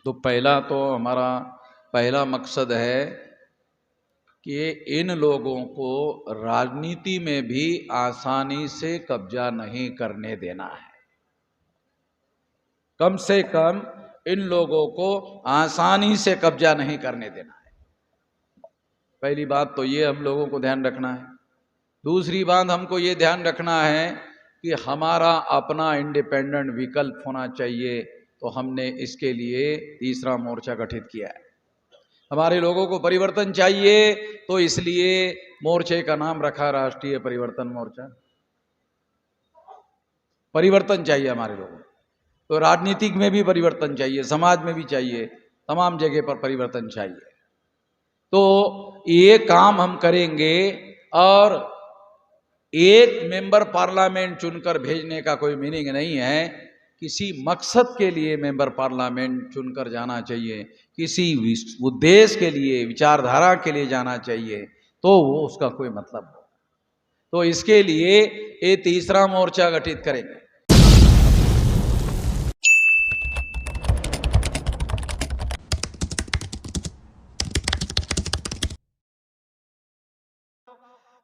तो हमारा पहला मकसद है कि इन लोगों को राजनीति में भी आसानी से कब्जा नहीं करने देना है। कम से कम इन लोगों को आसानी से कब्जा नहीं करने देना है। पहली बात तो ये हम लोगों को ध्यान रखना है। दूसरी बात हमको ये ध्यान रखना है कि हमारा अपना इंडिपेंडेंट विकल्प होना चाहिए। तो हमने इसके लिए तीसरा मोर्चा गठित किया है। हमारे लोगों को परिवर्तन चाहिए, तो इसलिए मोर्चे का नाम रखा राष्ट्रीय परिवर्तन मोर्चा। परिवर्तन चाहिए हमारे लोगों को, तो राजनीतिक में भी परिवर्तन चाहिए, समाज में भी चाहिए, तमाम जगह पर परिवर्तन चाहिए। तो ये काम हम करेंगे। और एक मेंबर पार्लियामेंट चुनकर भेजने का कोई मीनिंग नहीं है। किसी मकसद के लिए मेंबर पार्लियामेंट चुनकर जाना चाहिए, किसी उद्देश्य के लिए, विचारधारा के लिए जाना चाहिए, तो वो उसका कोई मतलब हो। तो इसके लिए ये तीसरा मोर्चा गठित करेंगे।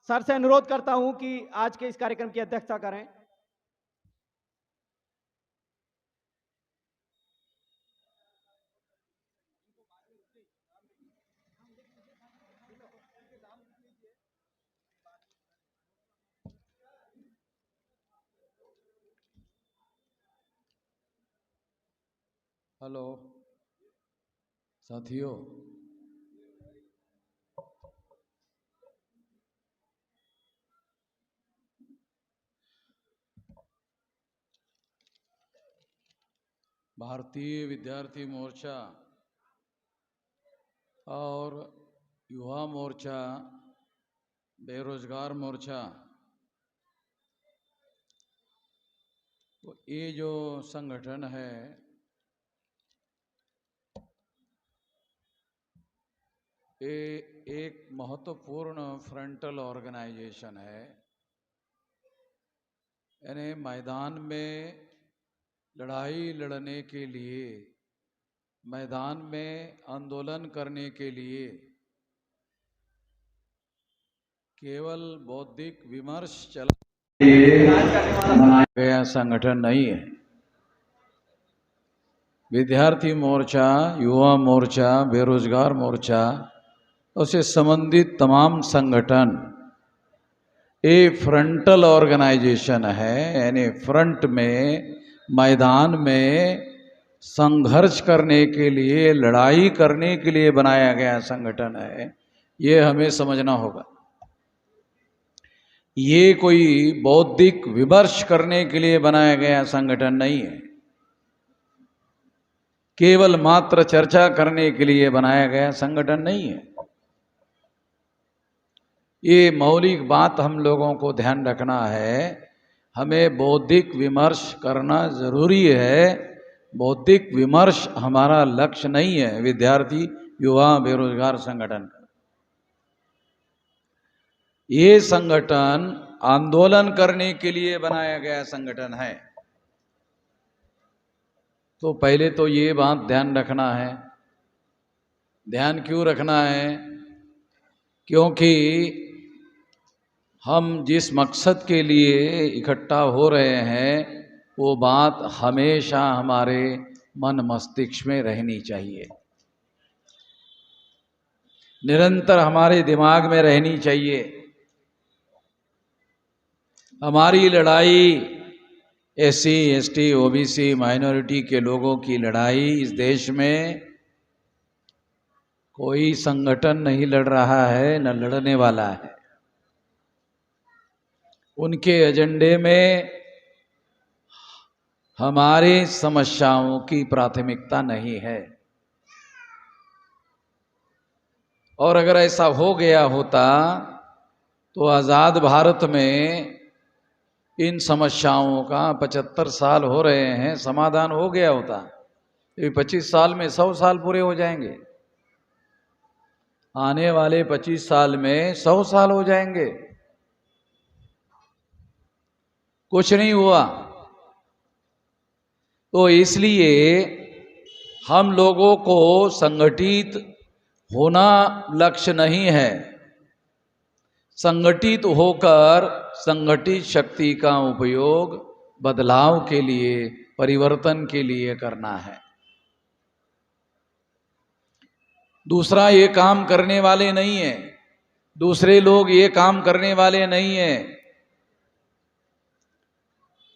सर से अनुरोध करता हूं कि आज के इस कार्यक्रम की अध्यक्षता करें। हेलो साथियों, भारतीय विद्यार्थी मोर्चा और युवा मोर्चा, बेरोजगार मोर्चा, तो ये जो संगठन है, ये एक महत्वपूर्ण फ्रंटल ऑर्गेनाइजेशन है। यानी मैदान में लड़ाई लड़ने के लिए, मैदान में आंदोलन करने के लिए केवल बौद्धिक विमर्श चलाने के लिए बनाया गया संगठन नहीं है। विद्यार्थी मोर्चा, युवा मोर्चा, बेरोजगार मोर्चा, उससे संबंधित तमाम संगठन ये फ्रंटल ऑर्गेनाइजेशन है। यानी फ्रंट में, मैदान में संघर्ष करने के लिए, लड़ाई करने के लिए बनाया गया संगठन है। ये हमें समझना होगा। ये कोई बौद्धिक विमर्श करने के लिए बनाया गया संगठन नहीं है, केवल मात्र चर्चा करने के लिए बनाया गया संगठन नहीं है। ये मौलिक बात हम लोगों को ध्यान रखना है। हमें बौद्धिक विमर्श करना जरूरी है। बौद्धिक विमर्श हमारा लक्ष्य नहीं है। विद्यार्थी, युवा, बेरोजगार संगठन का ये संगठन आंदोलन करने के लिए बनाया गया संगठन है। तो पहले तो ये बात ध्यान रखना है। ध्यान क्यों रखना है? क्योंकि हम जिस मकसद के लिए इकट्ठा हो रहे हैं, वो बात हमेशा हमारे मन मस्तिष्क में रहनी चाहिए, निरंतर हमारे दिमाग में रहनी चाहिए। हमारी लड़ाई एससी, एसटी, ओबीसी, माइनॉरिटी के लोगों की लड़ाई इस देश में कोई संगठन नहीं लड़ रहा है, न लड़ने वाला है। उनके एजेंडे में हमारी समस्याओं की प्राथमिकता नहीं है। और अगर ऐसा हो गया होता तो आज़ाद भारत में इन समस्याओं का 75 साल हो रहे हैं, समाधान हो गया होता। ये 25 साल में 100 साल पूरे हो जाएंगे। आने वाले 25 साल में 100 साल हो जाएंगे। कुछ नहीं हुआ। तो इसलिए हम लोगों को संगठित होना लक्ष्य नहीं है। संगठित होकर संगठित शक्ति का उपयोग बदलाव के लिए, परिवर्तन के लिए करना है। दूसरा ये काम करने वाले नहीं है, दूसरे लोग ये काम करने वाले नहीं है।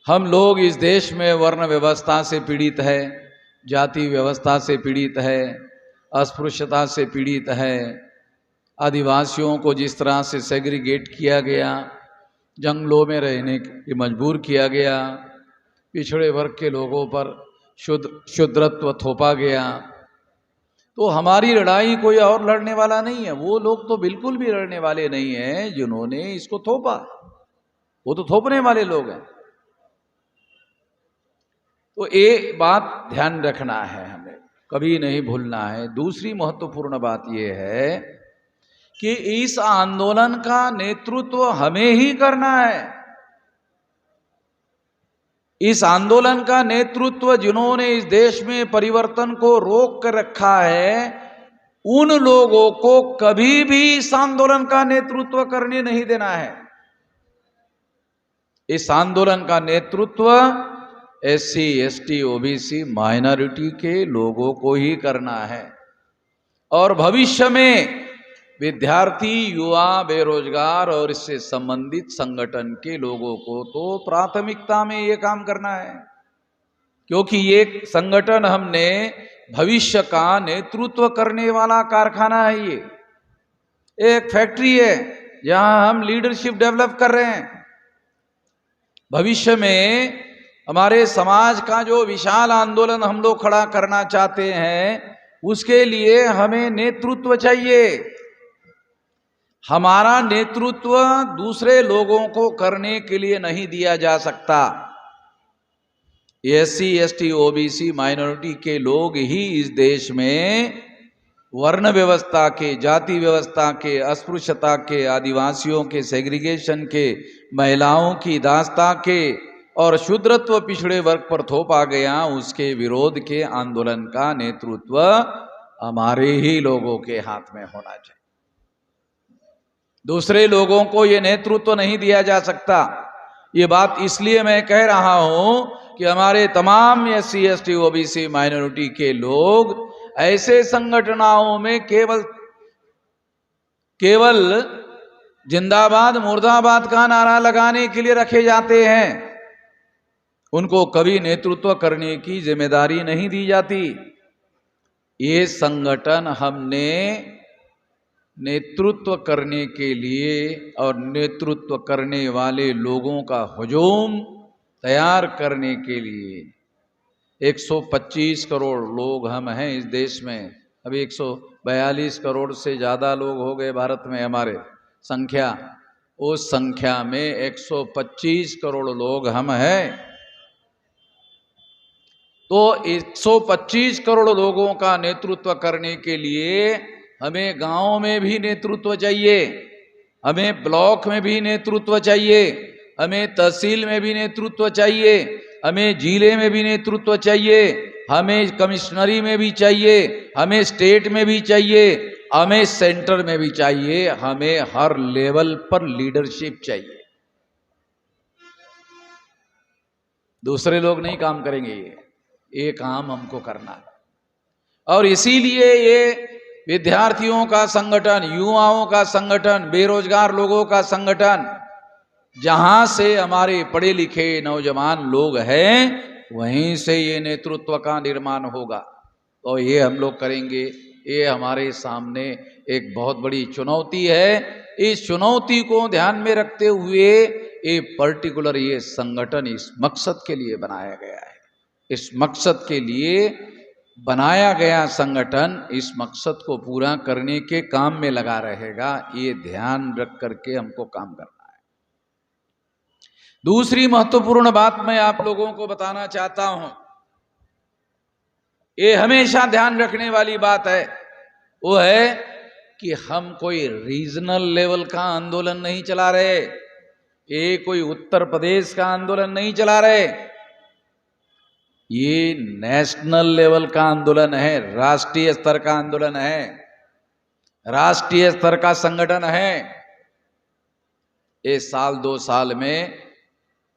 हम लोग इस देश में वर्ण व्यवस्था से पीड़ित है, जाति व्यवस्था से पीड़ित है, अस्पृश्यता से पीड़ित है। आदिवासियों को जिस तरह से सेग्रीगेट किया गया, जंगलों में रहने के मजबूर किया गया, पिछड़े वर्ग के लोगों पर शूद्रत्व थोपा गया, तो हमारी लड़ाई कोई और लड़ने वाला नहीं है। वो लोग तो बिल्कुल भी लड़ने वाले नहीं हैं जिन्होंने इसको थोपा, वो तो थोपने वाले लोग हैं। तो एक बात ध्यान रखना है, हमें कभी नहीं भूलना है। दूसरी महत्वपूर्ण बात यह है कि इस आंदोलन का नेतृत्व हमें ही करना है। इस आंदोलन का नेतृत्व जिन्होंने इस देश में परिवर्तन को रोक कर रखा है, उन लोगों को कभी भी इस आंदोलन का नेतृत्व करने नहीं देना है। इस आंदोलन का नेतृत्व SC, ST, OBC माइनॉरिटी के लोगों को ही करना है। और भविष्य में विद्यार्थी, युवा, बेरोजगार और इससे संबंधित संगठन के लोगों को तो प्राथमिकता में ये काम करना है, क्योंकि ये संगठन हमने भविष्य का नेतृत्व करने वाला कारखाना है। ये एक फैक्ट्री है जहां हम लीडरशिप डेवलप कर रहे हैं। भविष्य में हमारे समाज का जो विशाल आंदोलन हम लोग खड़ा करना चाहते हैं, उसके लिए हमें नेतृत्व चाहिए। हमारा नेतृत्व दूसरे लोगों को करने के लिए नहीं दिया जा सकता। SC, ST, OBC माइनॉरिटी के लोग ही इस देश में वर्ण व्यवस्था के, जाति व्यवस्था के, अस्पृश्यता के, आदिवासियों के सेग्रीगेशन के, महिलाओं की दास्ता के और शूद्रत्व पिछड़े वर्ग पर थोपा गया, उसके विरोध के आंदोलन का नेतृत्व हमारे ही लोगों के हाथ में होना चाहिए। दूसरे लोगों को यह नेतृत्व नहीं दिया जा सकता। ये बात इसलिए मैं कह रहा हूं कि हमारे तमाम SC, ST, OBC माइनॉरिटी के लोग ऐसे संगठनों में केवल जिंदाबाद मुर्दाबाद का नारा लगाने के लिए रखे जाते हैं। उनको कभी नेतृत्व करने की जिम्मेदारी नहीं दी जाती। ये संगठन हमने नेतृत्व करने के लिए और नेतृत्व करने वाले लोगों का हुजूम तैयार करने के लिए 125 करोड़ लोग हम हैं इस देश में। अभी 142 करोड़ से ज़्यादा लोग हो गए भारत में हमारे संख्या। उस संख्या में 125 करोड़ लोग हम हैं। तो 125 करोड़ लोगों का नेतृत्व करने के लिए हमें गांव में भी नेतृत्व चाहिए, हमें ब्लॉक में भी नेतृत्व चाहिए, हमें तहसील में भी नेतृत्व चाहिए, हमें जिले में भी नेतृत्व चाहिए, हमें कमिश्नरी में भी चाहिए, हमें स्टेट में भी चाहिए, हमें सेंटर में भी चाहिए, हमें हर लेवल पर लीडरशिप चाहिए। दूसरे लोग नहीं काम करेंगे, ये काम हमको करना है। और इसीलिए ये विद्यार्थियों का संगठन, युवाओं का संगठन, बेरोजगार लोगों का संगठन, जहां से हमारे पढ़े लिखे नौजवान लोग हैं, वहीं से ये नेतृत्व का निर्माण होगा। तो ये हम लोग करेंगे। ये हमारे सामने एक बहुत बड़ी चुनौती है। इस चुनौती को ध्यान में रखते हुए ये पर्टिकुलर ये संगठन इस मकसद के लिए बनाया गया है। इस मकसद के लिए बनाया गया संगठन इस मकसद को पूरा करने के काम में लगा रहेगा। ये ध्यान रख करके हमको काम करना है। दूसरी महत्वपूर्ण बात मैं आप लोगों को बताना चाहता हूं, ये हमेशा ध्यान रखने वाली बात है, वो है कि हम कोई रीजनल लेवल का आंदोलन नहीं चला रहे, ये कोई उत्तर प्रदेश का आंदोलन नहीं चला रहे। ये नेशनल लेवल का आंदोलन है, राष्ट्रीय स्तर का आंदोलन है, राष्ट्रीय स्तर का संगठन है। इस साल 2 साल में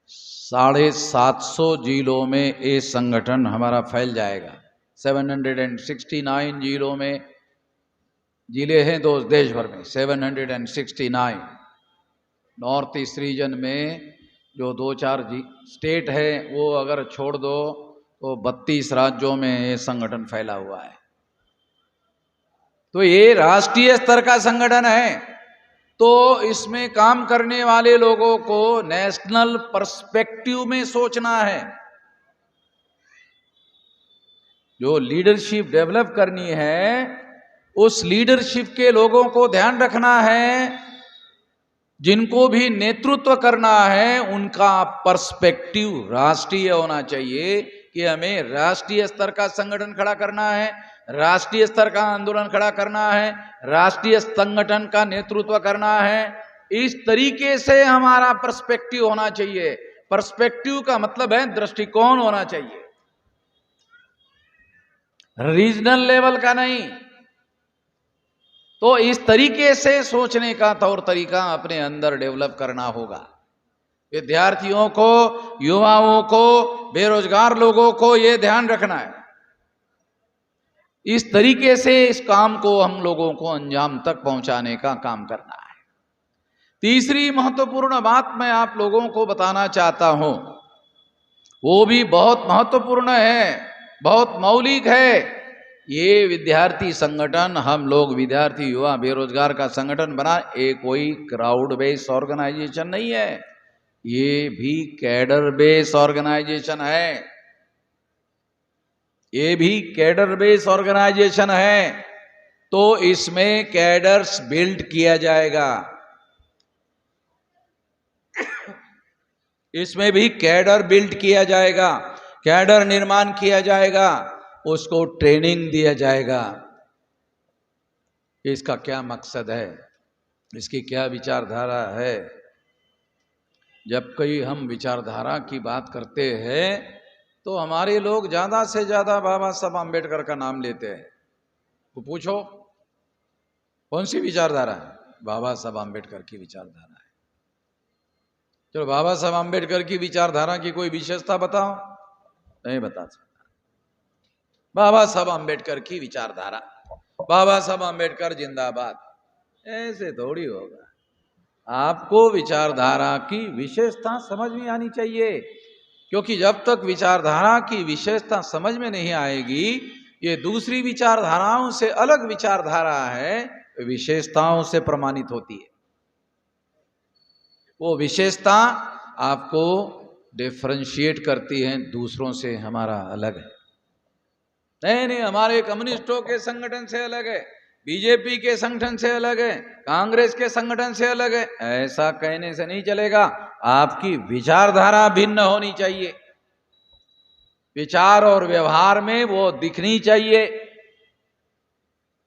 750 जिलों में ये संगठन हमारा फैल जाएगा। 769 जिलों में, जिले हैं दो देश भर में, 769। नॉर्थ ईस्ट रीजन में जो 2-4 स्टेट है वो अगर छोड़ दो तो 32 राज्यों में ये संगठन फैला हुआ है। तो ये राष्ट्रीय स्तर का संगठन है, तो इसमें काम करने वाले लोगों को नेशनल पर्सपेक्टिव में सोचना है। जो लीडरशिप डेवलप करनी है उस लीडरशिप के लोगों को ध्यान रखना है। जिनको भी नेतृत्व करना है उनका पर्सपेक्टिव राष्ट्रीय होना चाहिए कि हमें राष्ट्रीय स्तर का संगठन खड़ा करना है, राष्ट्रीय स्तर का आंदोलन खड़ा करना है, राष्ट्रीय संगठन का नेतृत्व करना है। इस तरीके से हमारा पर्सपेक्टिव होना चाहिए। पर्सपेक्टिव का मतलब है दृष्टिकोण होना चाहिए, रीजनल लेवल का नहीं। तो इस तरीके से सोचने का तौर तरीका अपने अंदर डेवलप करना होगा। विद्यार्थियों को, युवाओं को, बेरोजगार लोगों को यह ध्यान रखना है। इस तरीके से इस काम को हम लोगों को अंजाम तक पहुंचाने का काम करना है। तीसरी महत्वपूर्ण बात मैं आप लोगों को बताना चाहता हूं, वो भी बहुत महत्वपूर्ण है, बहुत मौलिक है। ये विद्यार्थी संगठन, हम लोग विद्यार्थी युवा बेरोजगार का संगठन बना, ये कोई क्राउड बेस्ड ऑर्गेनाइजेशन नहीं है, ये भी कैडर बेस्ड ऑर्गेनाइजेशन है। ये भी कैडर बेस्ड ऑर्गेनाइजेशन है। तो इसमें कैडर्स बिल्ड किया जाएगा, इसमें भी कैडर बिल्ड किया जाएगा, कैडर निर्माण किया जाएगा, उसको ट्रेनिंग दिया जाएगा। इसका क्या मकसद है, इसकी क्या विचारधारा है। जब कहीं हम विचारधारा की बात करते हैं तो हमारे लोग ज्यादा से ज्यादा बाबा साहब आम्बेडकर का नाम लेते हैं। तो पूछो कौन सी विचारधारा है? बाबा साहब आम्बेडकर की विचारधारा है। चलो बाबा साहब आम्बेडकर की विचारधारा की कोई विशेषता बताओ, नहीं बता सकता। बाबा साहब आम्बेडकर की विचारधारा, बाबा साहब आम्बेडकर जिंदाबाद, ऐसे थोड़ी होगा। आपको विचारधारा की विशेषता समझ में आनी चाहिए, क्योंकि जब तक विचारधारा की विशेषता समझ में नहीं आएगी, ये दूसरी विचारधाराओं से अलग विचारधारा है, विशेषताओं से प्रमाणित होती है। वो विशेषता आपको डिफरेंशिएट करती है, दूसरों से हमारा अलग है। नहीं, हमारे कम्युनिस्टों के संगठन से अलग है, बीजेपी के संगठन से अलग है, कांग्रेस के संगठन से अलग है, ऐसा कहने से नहीं चलेगा। आपकी विचारधारा भिन्न होनी चाहिए, विचार और व्यवहार में वो दिखनी चाहिए,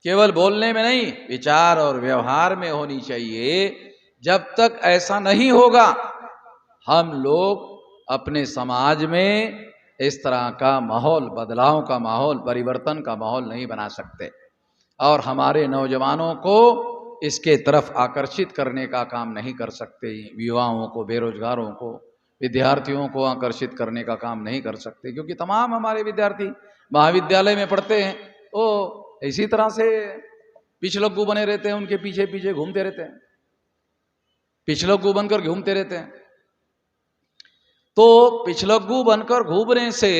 केवल बोलने में नहीं, विचार और व्यवहार में होनी चाहिए। जब तक ऐसा नहीं होगा, हम लोग अपने समाज में इस तरह का माहौल, बदलाव का माहौल, परिवर्तन का माहौल नहीं बना सकते, और हमारे नौजवानों को इसके तरफ आकर्षित करने का काम नहीं कर सकते। युवाओं को, बेरोजगारों को, विद्यार्थियों को आकर्षित करने का काम नहीं कर सकते, क्योंकि तमाम हमारे विद्यार्थी महाविद्यालय में पढ़ते हैं, वो इसी तरह से पिछलग्गू बने रहते हैं, उनके पीछे पीछे घूमते रहते हैं, पिछलग्गू बनकर घूमते रहते हैं। तो पिछलग्गू बनकर घूमने से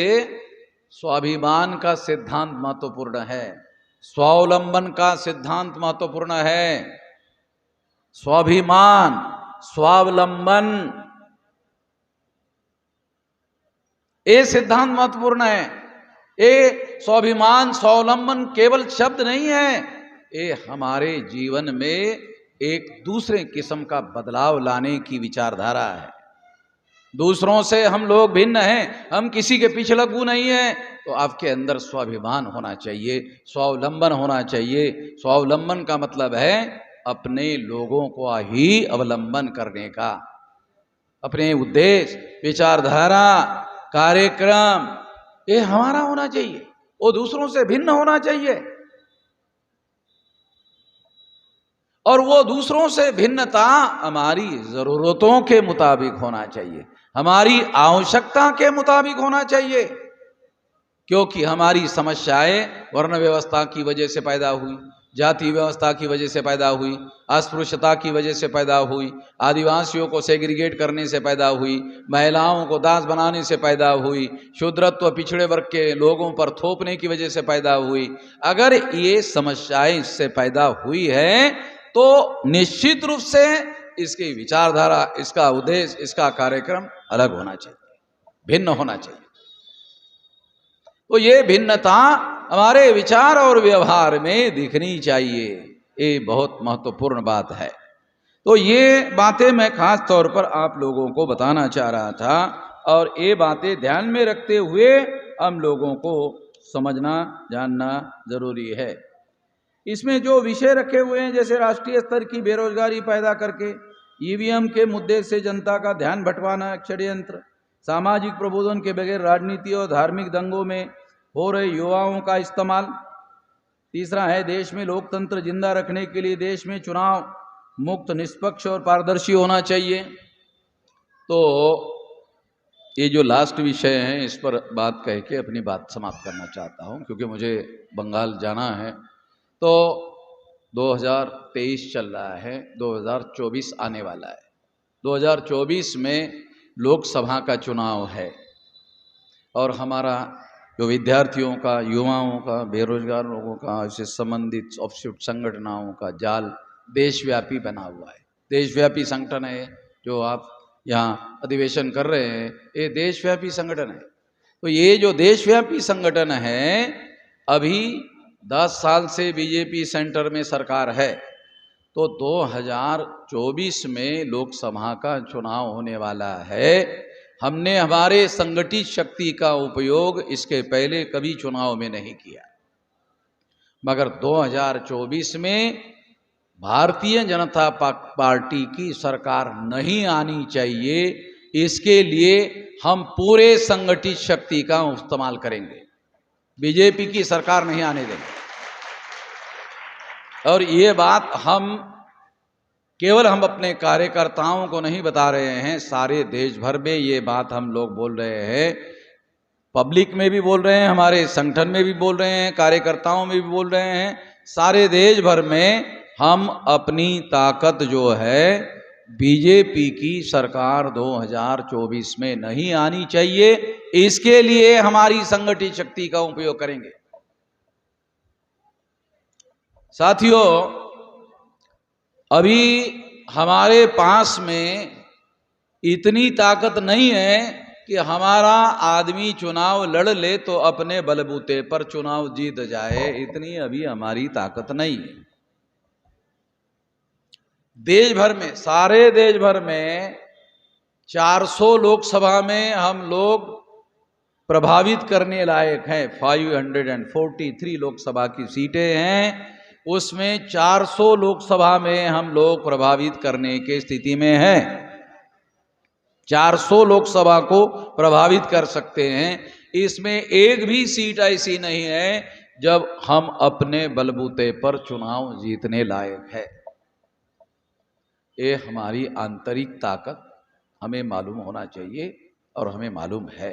स्वाभिमान का सिद्धांत महत्वपूर्ण है, स्वावलंबन का सिद्धांत महत्वपूर्ण है। स्वाभिमान, स्वावलंबन, ये सिद्धांत महत्वपूर्ण है। ये स्वाभिमान, स्वावलंबन केवल शब्द नहीं है, ये हमारे जीवन में एक दूसरे किस्म का बदलाव लाने की विचारधारा है। दूसरों से हम लोग भिन्न हैं, हम किसी के पिछलग्गू नहीं हैं, तो आपके अंदर स्वाभिमान होना चाहिए, स्वावलंबन होना चाहिए। स्वावलंबन का मतलब है अपने लोगों को ही अवलंबन करने का, अपने उद्देश्य, विचारधारा, कार्यक्रम, ये हमारा होना चाहिए, वो दूसरों से भिन्न होना चाहिए। और वो दूसरों से भिन्नता हमारी जरूरतों के मुताबिक होना चाहिए, हमारी आवश्यकता के मुताबिक होना चाहिए। क्योंकि हमारी समस्याएं वर्ण व्यवस्था की वजह से पैदा हुई, जाति व्यवस्था की वजह से पैदा हुई, अस्पृश्यता की वजह से पैदा हुई, आदिवासियों को सेग्रीगेट करने से पैदा हुई, महिलाओं को दास बनाने से पैदा हुई, शूद्रत्व पिछड़े वर्ग के लोगों पर थोपने की वजह से पैदा हुई। अगर ये समस्याएं इससे पैदा हुई है तो निश्चित रूप से इसकी विचारधारा, इसका उद्देश्य, इसका कार्यक्रम अलग होना चाहिए, भिन्न होना चाहिए। तो ये भिन्नता हमारे विचार और व्यवहार में दिखनी चाहिए, ये बहुत महत्वपूर्ण बात है। तो ये बातें मैं खास तौर पर आप लोगों को बताना चाह रहा था, और ये बातें ध्यान में रखते हुए हम लोगों को समझना जानना जरूरी है। इसमें जो विषय रखे हुए हैं, जैसे राष्ट्रीय स्तर की बेरोजगारी पैदा करके ईवीएम के मुद्दे से जनता का ध्यान भटकाना षड्यंत्र, सामाजिक प्रबोधन के बगैर राजनीति और धार्मिक दंगों में हो रहे युवाओं का इस्तेमाल। तीसरा है, देश में लोकतंत्र जिंदा रखने के लिए देश में चुनाव मुक्त, निष्पक्ष और पारदर्शी होना चाहिए। तो ये जो लास्ट विषय है, इस पर बात कह के अपनी बात समाप्त करना चाहता हूँ, क्योंकि मुझे बंगाल जाना है। तो 2023 चल रहा है, 2024 आने वाला है। 2024 में लोकसभा का चुनाव है, और हमारा जो विद्यार्थियों का, युवाओं का, बेरोजगार लोगों का, इससे संबंधित ऑफशूट संगठनों का जाल देशव्यापी बना हुआ है। देशव्यापी संगठन है जो आप यहाँ अधिवेशन कर रहे हैं, ये देशव्यापी संगठन है। तो ये जो देशव्यापी संगठन है, अभी 10 साल से बीजेपी सेंटर में सरकार है, तो 2024 में लोकसभा का चुनाव होने वाला है। हमने हमारे संगठित शक्ति का उपयोग इसके पहले कभी चुनाव में नहीं किया, मगर 2024 में भारतीय जनता पार्टी की सरकार नहीं आनी चाहिए, इसके लिए हम पूरे संगठित शक्ति का इस्तेमाल करेंगे, बीजेपी की सरकार नहीं आने देंगे। और ये बात हम केवल हम अपने कार्यकर्ताओं को नहीं बता रहे हैं, सारे देश भर में ये बात हम लोग बोल रहे हैं, पब्लिक में भी बोल रहे हैं, हमारे संगठन में भी बोल रहे हैं, कार्यकर्ताओं में भी बोल रहे हैं। सारे देश भर में हम अपनी ताकत जो है, बीजेपी की सरकार 2024 में नहीं आनी चाहिए, इसके लिए हमारी संगठित शक्ति का उपयोग करेंगे। साथियों, अभी हमारे पास में इतनी ताकत नहीं है कि हमारा आदमी चुनाव लड़ ले तो अपने बलबूते पर चुनाव जीत जाए, इतनी अभी हमारी ताकत नहीं है। देश भर में, सारे देश भर में 400 लोकसभा में हम लोग प्रभावित करने लायक हैं। 543 लोकसभा की सीटें हैं, उसमें 400 लोकसभा में हम लोग प्रभावित करने की स्थिति में हैं। 400 लोकसभा को प्रभावित कर सकते हैं। इसमें एक भी सीट ऐसी नहीं है जब हम अपने बलबूते पर चुनाव जीतने लायक है। ये हमारी आंतरिक ताकत हमें मालूम होना चाहिए, और हमें मालूम है।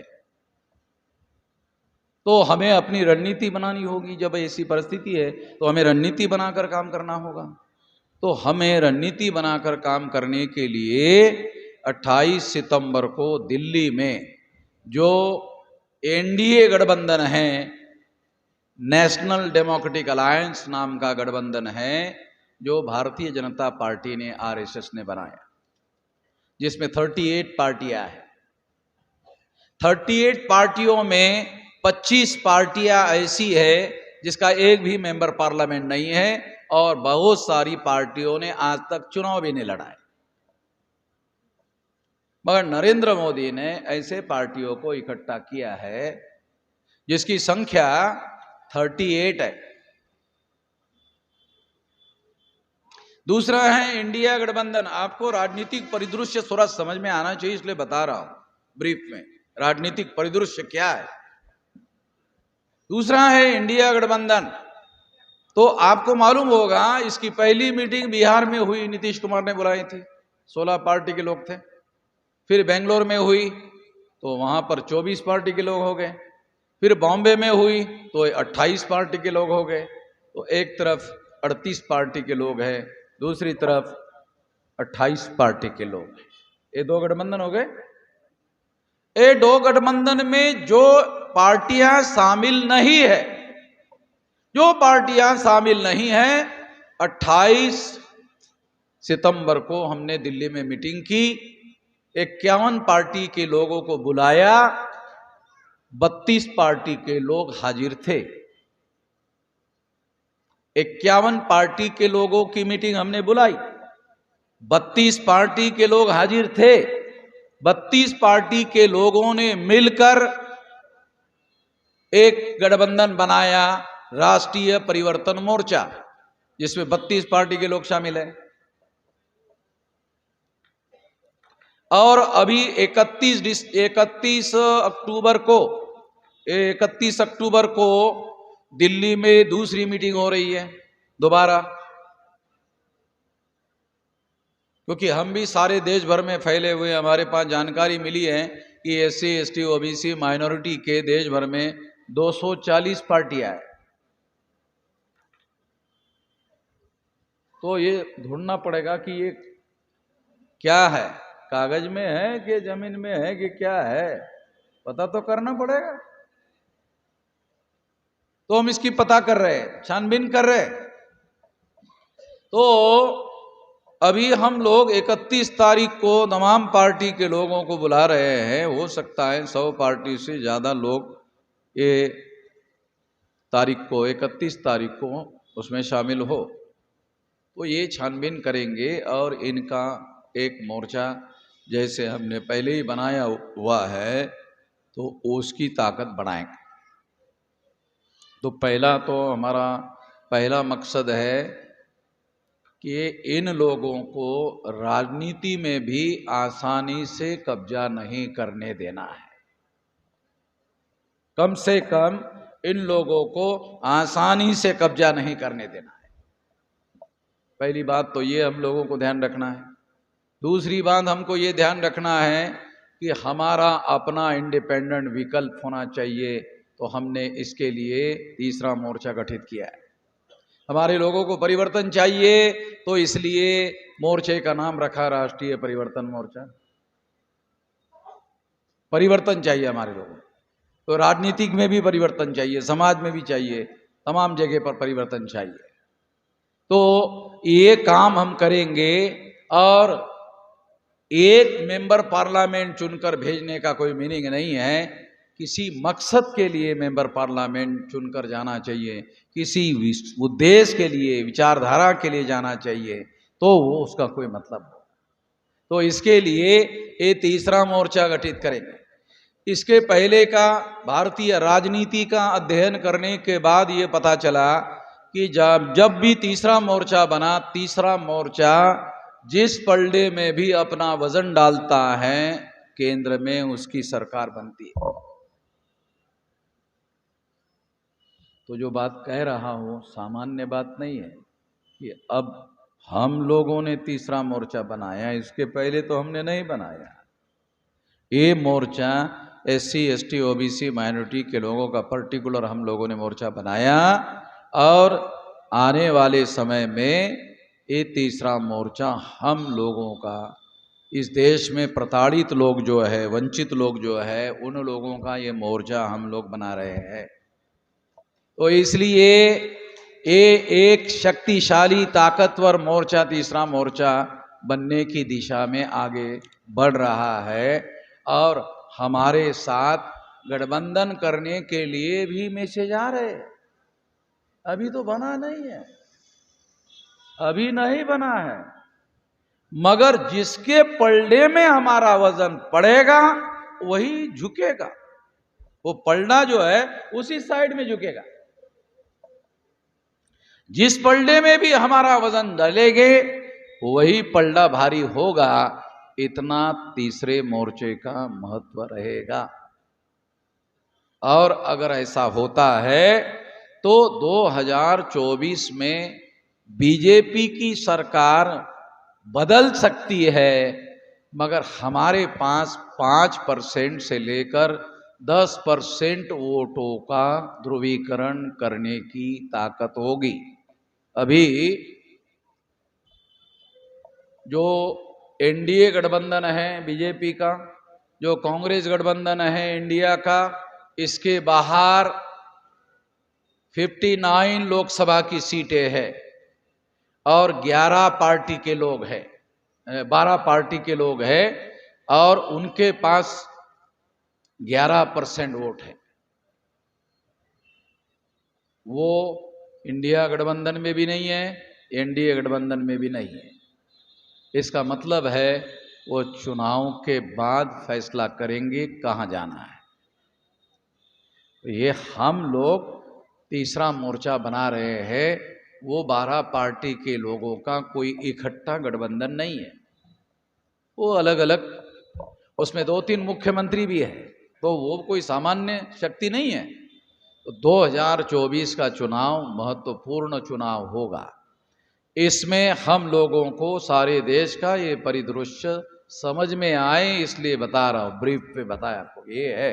तो हमें अपनी रणनीति बनानी होगी। जब ऐसी परिस्थिति है तो हमें रणनीति बनाकर काम करना होगा। तो हमें रणनीति बनाकर काम करने के लिए 28 सितंबर को दिल्ली में जो एनडीए गठबंधन है, नेशनल डेमोक्रेटिक अलायंस नाम का गठबंधन है, जो भारतीय जनता पार्टी ने, आरएसएस ने बनाया, जिसमें 38 पार्टियां हैं। 38 पार्टियों में 25 पार्टियां ऐसी है जिसका एक भी मेंबर पार्लियामेंट नहीं है, और बहुत सारी पार्टियों ने आज तक चुनाव भी नहीं लड़ा है। मगर नरेंद्र मोदी ने ऐसे पार्टियों को इकट्ठा किया है जिसकी संख्या 38 है। दूसरा है इंडिया गठबंधन। आपको राजनीतिक परिदृश्य थोड़ा समझ में आना चाहिए, इसलिए बता रहा हूं ब्रीफ में, राजनीतिक परिदृश्य क्या है। दूसरा है इंडिया गठबंधन। तो आपको मालूम होगा इसकी पहली मीटिंग बिहार में हुई, नीतीश कुमार ने बुलाई थी, 16 पार्टी के लोग थे। फिर बेंगलोर में हुई तो वहां पर 24 पार्टी के लोग हो गए। फिर बॉम्बे में हुई तो 28 पार्टी के लोग हो गए। तो एक तरफ 38 पार्टी के लोग हैं, दूसरी तरफ 28 पार्टी के लोग हैं। ये दो गठबंधन हो गए। ये दो गठबंधन में जो पार्टियां शामिल नहीं है, जो पार्टियां शामिल नहीं है, 28 सितंबर को हमने दिल्ली में मीटिंग की, 51 पार्टी के लोगों को बुलाया, 32 पार्टी के लोग हाजिर थे। 51 पार्टी के लोगों की मीटिंग हमने बुलाई, 32 पार्टी के लोग हाजिर थे। 32 पार्टी के लोगों ने मिलकर एक गठबंधन बनाया, राष्ट्रीय परिवर्तन मोर्चा, जिसमें 32 पार्टी के लोग शामिल हैं। और अभी 31 अक्टूबर को दिल्ली में दूसरी मीटिंग हो रही है दोबारा, क्योंकि हम भी सारे देश भर में फैले हुए, हमारे पास जानकारी मिली है कि SC ST OBC माइनॉरिटी के देश भर में 240 पार्टियां हैं। तो ये ढूंढना पड़ेगा कि ये क्या है, कागज में है कि जमीन में है कि क्या है, पता तो करना पड़ेगा। तो हम इसकी पता कर रहे हैं, छानबीन कर रहे हैं। तो अभी हम लोग 31 तारीख को तमाम पार्टी के लोगों को बुला रहे हैं। हो सकता है 100 पार्टी से ज़्यादा लोग ये तारीख को, 31 तारीख को उसमें शामिल हो। तो ये छानबीन करेंगे और इनका एक मोर्चा जैसे हमने पहले ही बनाया हुआ है तो उसकी ताकत बढ़ाएंगे। तो हमारा पहला मकसद है कि इन लोगों को राजनीति में भी आसानी से कब्जा नहीं करने देना है। कम से कम इन लोगों को आसानी से कब्जा नहीं करने देना है। पहली बात तो ये हम लोगों को ध्यान रखना है। दूसरी बात हमको ये ध्यान रखना है कि हमारा अपना इंडिपेंडेंट विकल्प होना चाहिए। तो हमने इसके लिए तीसरा मोर्चा गठित किया है। हमारे लोगों को परिवर्तन चाहिए तो इसलिए मोर्चे का नाम रखा राष्ट्रीय परिवर्तन मोर्चा। परिवर्तन चाहिए हमारे लोगों को, तो राजनीतिक में भी परिवर्तन चाहिए, समाज में भी चाहिए, तमाम जगह पर परिवर्तन चाहिए। तो ये काम हम करेंगे और एक मेंबर पार्लियामेंट चुनकर भेजने का कोई मीनिंग नहीं है। किसी मकसद के लिए मेंबर पार्लियामेंट चुनकर जाना चाहिए, किसी उद्देश्य के लिए, विचारधारा के लिए जाना चाहिए, तो वो उसका कोई मतलब हो। तो इसके लिए ये तीसरा मोर्चा गठित करेंगे। इसके पहले का भारतीय राजनीति का अध्ययन करने के बाद ये पता चला कि जब भी तीसरा मोर्चा बना, तीसरा मोर्चा जिस पलड़े में भी अपना वजन डालता है, केंद्र में उसकी सरकार बनती है। तो जो बात कह रहा हूं सामान्य बात नहीं है कि अब हम लोगों ने तीसरा मोर्चा बनाया, इसके पहले तो हमने नहीं बनाया। ये मोर्चा SC ST OBC माइनॉरिटी के लोगों का पर्टिकुलर हम लोगों ने मोर्चा बनाया और आने वाले समय में ये तीसरा मोर्चा हम लोगों का, इस देश में प्रताड़ित लोग जो है, वंचित लोग जो है, उन लोगों का ये मोर्चा हम लोग बना रहे हैं। तो इसलिए ये एक शक्तिशाली ताकतवर मोर्चा, तीसरा मोर्चा बनने की दिशा में आगे बढ़ रहा है। और हमारे साथ गठबंधन करने के लिए भी मैसेज आ रहे। अभी तो बना नहीं है, अभी नहीं बना है, मगर जिसके पलड़े में हमारा वजन पड़ेगा वही झुकेगा। वो पलड़ा जो है उसी साइड में झुकेगा। जिस पलड़े में भी हमारा वजन डलेगे वही पलड़ा भारी होगा। इतना तीसरे मोर्चे का महत्व रहेगा। और अगर ऐसा होता है तो 2024 में बीजेपी की सरकार बदल सकती है, मगर हमारे पास 5% से लेकर 10% वोटों का ध्रुवीकरण करने की ताकत होगी। अभी जो एनडीए गठबंधन है बीजेपी का, जो कांग्रेस गठबंधन है इंडिया का, इसके बाहर 59 लोकसभा की सीटें हैं और 11 पार्टी के लोग हैं, 12 पार्टी के लोग हैं और उनके पास 11% वोट है। वो इंडिया गठबंधन में भी नहीं है, एनडीए गठबंधन में भी नहीं है। इसका मतलब है वो चुनाव के बाद फैसला करेंगे कहां जाना है। तो ये हम लोग तीसरा मोर्चा बना रहे हैं, वो 12 पार्टी के लोगों का कोई इकट्ठा गठबंधन नहीं है, वो अलग अलग, उसमें 2-3 मुख्यमंत्री भी है, तो वो कोई सामान्य शक्ति नहीं है। तो 2024 का चुनाव महत्वपूर्ण चुनाव होगा। इसमें हम लोगों को सारे देश का ये परिदृश्य समझ में आए इसलिए बता रहा हूं, ब्रीफ पे बताया आपको। ये है,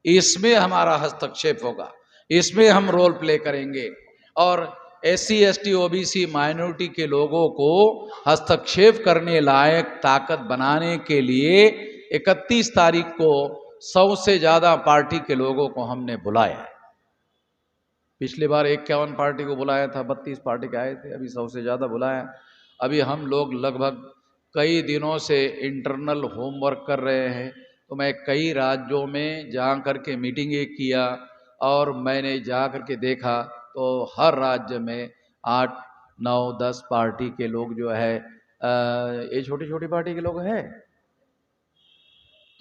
इसमें हमारा हस्तक्षेप होगा, इसमें हम रोल प्ले करेंगे और SC ST OBC माइनॉरिटी के लोगों को हस्तक्षेप करने लायक ताकत बनाने के लिए 31 तारीख को 100 से ज्यादा पार्टी के लोगों को हमने बुलाया है। पिछली बार 51 पार्टी को बुलाया था, 32 पार्टी के आए थे, अभी 100 से ज़्यादा बुलाया। अभी हम लोग लगभग कई दिनों से इंटरनल होमवर्क कर रहे हैं। तो मैं कई राज्यों में जा कर के मीटिंगें किया और मैंने जा कर के देखा तो हर राज्य में 8, 9, 10 पार्टी के लोग जो है, ये छोटी छोटी पार्टी के लोग हैं।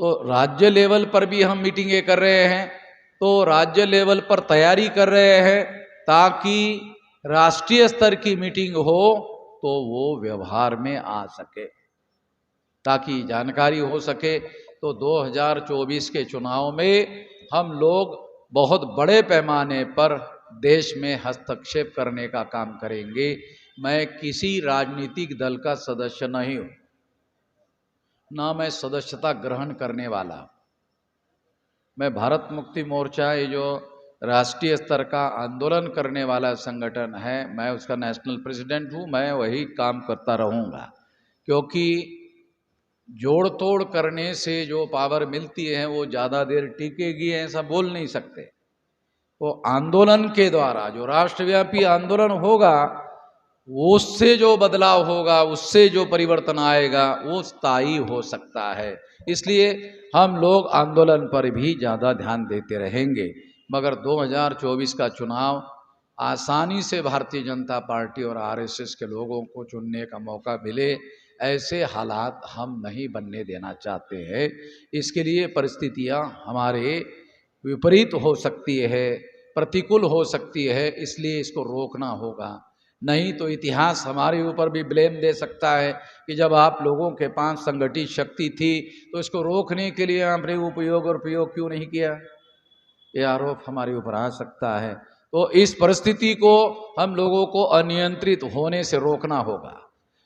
तो राज्य लेवल पर भी हम मीटिंगें कर रहे हैं, तो राज्य लेवल पर तैयारी कर रहे हैं ताकि राष्ट्रीय स्तर की मीटिंग हो तो वो व्यवहार में आ सके, ताकि जानकारी हो सके। तो 2024 के चुनाव में हम लोग बहुत बड़े पैमाने पर देश में हस्तक्षेप करने का काम करेंगे। मैं किसी राजनीतिक दल का सदस्य नहीं हूं, ना मैं सदस्यता ग्रहण करने वाला। मैं भारत मुक्ति मोर्चा, ये जो राष्ट्रीय स्तर का आंदोलन करने वाला संगठन है, मैं उसका नेशनल प्रेसिडेंट हूँ। मैं वही काम करता रहूँगा, क्योंकि जोड़ तोड़ करने से जो पावर मिलती है वो ज़्यादा देर टिकेगी ऐसा बोल नहीं सकते। तो आंदोलन के द्वारा जो राष्ट्रव्यापी आंदोलन होगा, उससे जो बदलाव होगा, उससे जो परिवर्तन आएगा वो स्थायी हो सकता है। इसलिए हम लोग आंदोलन पर भी ज़्यादा ध्यान देते रहेंगे। मगर 2024 का चुनाव आसानी से भारतीय जनता पार्टी और RSS के लोगों को चुनने का मौका मिले, ऐसे हालात हम नहीं बनने देना चाहते हैं। इसके लिए परिस्थितियां हमारे विपरीत हो सकती है, प्रतिकूल हो सकती है, इसलिए इसको रोकना होगा। नहीं तो इतिहास हमारे ऊपर भी ब्लेम दे सकता है कि जब आप लोगों के पास संगठित शक्ति थी तो इसको रोकने के लिए आपने उपयोग और प्रयोग क्यों नहीं किया, ये आरोप हमारे ऊपर आ सकता है। तो इस परिस्थिति को हम लोगों को अनियंत्रित होने से रोकना होगा,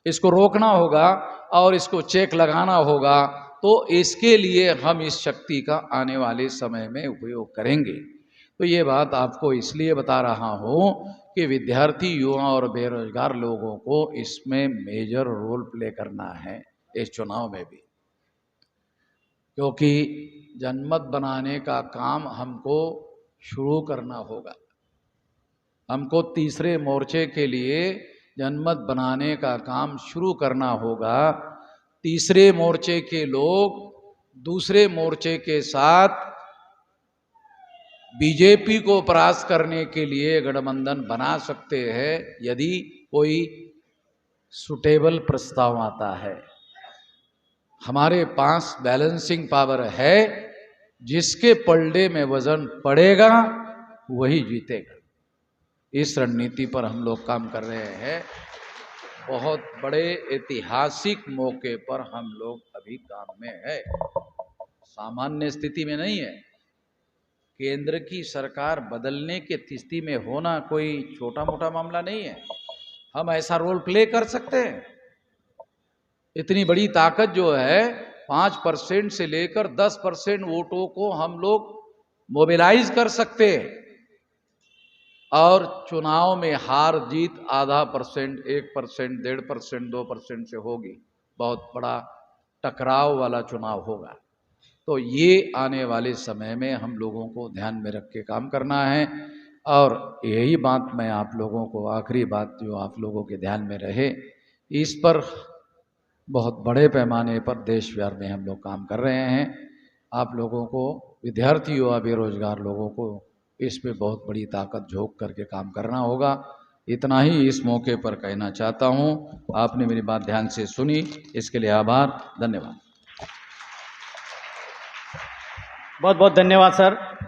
इसको रोकना होगा और इसको चेक लगाना होगा। तो इसके लिए हम इस शक्ति का आने वाले समय में उपयोग करेंगे। तो ये बात आपको इसलिए बता रहा हूँ कि विद्यार्थी, युवा और बेरोजगार लोगों को इसमें मेजर रोल प्ले करना है इस चुनाव में भी, क्योंकि जनमत बनाने का काम हमको शुरू करना होगा। हमको तीसरे मोर्चे के लिए जनमत बनाने का काम शुरू करना होगा। तीसरे मोर्चे के लोग दूसरे मोर्चे के साथ बीजेपी को परास्त करने के लिए गठबंधन बना सकते हैं यदि कोई सुटेबल प्रस्ताव आता है। हमारे पास बैलेंसिंग पावर है, जिसके पलड़े में वजन पड़ेगा वही जीतेगा। इस रणनीति पर हम लोग काम कर रहे हैं। बहुत बड़े ऐतिहासिक मौके पर हम लोग अभी काम में है, सामान्य स्थिति में नहीं है। केंद्र की सरकार बदलने की स्थिति में होना कोई छोटा मोटा मामला नहीं है। हम ऐसा रोल प्ले कर सकते हैं। इतनी बड़ी ताकत जो है, 5% से लेकर 10% वोटों को हम लोग मोबिलाइज कर सकते हैं और चुनाव में हार जीत आधा %, 1%, 1.5%, 2% से होगी। बहुत बड़ा टकराव वाला चुनाव होगा। तो ये आने वाले समय में हम लोगों को ध्यान में रख के काम करना है। और यही बात मैं आप लोगों को, आखिरी बात जो आप लोगों के ध्यान में रहे, इस पर बहुत बड़े पैमाने पर देश भर में हम लोग काम कर रहे हैं। आप लोगों को, विद्यार्थियों और बेरोजगार लोगों को इस पे बहुत बड़ी ताकत झोंक करके काम करना होगा। इतना ही इस मौके पर कहना चाहता हूँ। आपने मेरी बात ध्यान से सुनी, इसके लिए आभार, धन्यवाद। बहुत बहुत धन्यवाद सर।